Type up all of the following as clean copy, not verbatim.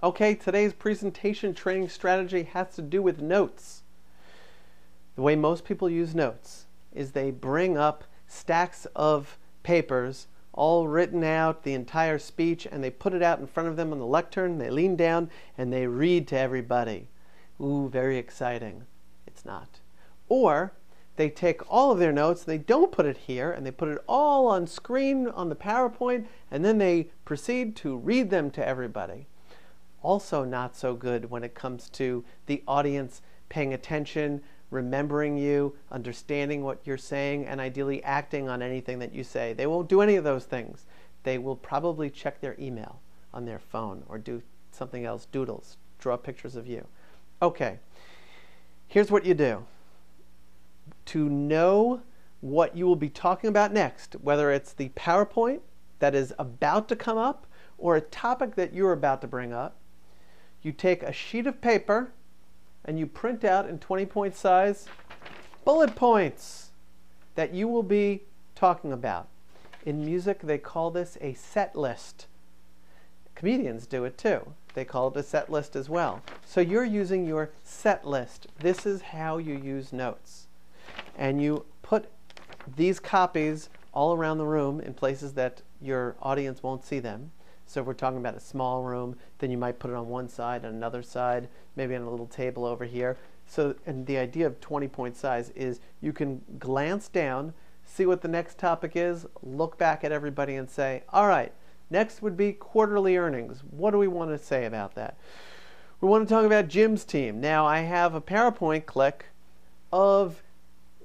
Okay, today's presentation training strategy has to do with notes. The way most people use notes is they bring up stacks of papers all written out, the entire speech, and they put it out in front of them on the lectern, they lean down, and they read to everybody. Ooh, very exciting. It's not. Or they take all of their notes, they don't put it here, and they put it all on screen on the PowerPoint, and then they proceed to read them to everybody. Also not so good when it comes to the audience paying attention, remembering you, understanding what you're saying, and ideally acting on anything that you say. They won't do any of those things. They will probably check their email on their phone or do something else, doodles, draw pictures of you. Okay, here's what you do. To know what you will be talking about next, whether it's the PowerPoint that is about to come up or a topic that you're about to bring up, you take a sheet of paper and you print out in 20-point size bullet points that you will be talking about. In music, they call this a set list. Comedians do it too. They call it a set list as well. So you're using your set list. This is how you use notes. And you put these copies all around the room in places that your audience won't see them. So if we're talking about a small room, then you might put it on one side and another side, maybe on a little table over here. So, and the idea of 20-point size is you can glance down, see what the next topic is, look back at everybody and say, all right, next would be quarterly earnings. What do we want to say about that? We want to talk about Jim's team. Now I have a PowerPoint click of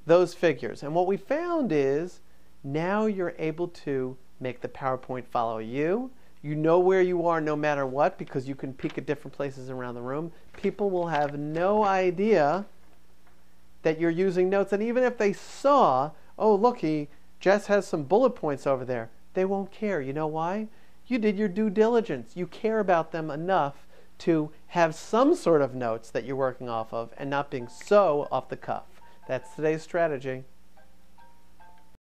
those figures. And what we found is now you're able to make the PowerPoint follow you. You know where you are no matter what because you can peek at different places around the room. People will have no idea that you're using notes. And even if they saw, oh, look, Jess has some bullet points over there, they won't care. You know why? You did your due diligence. You care about them enough to have some sort of notes that you're working off of and not being so off the cuff. That's today's strategy.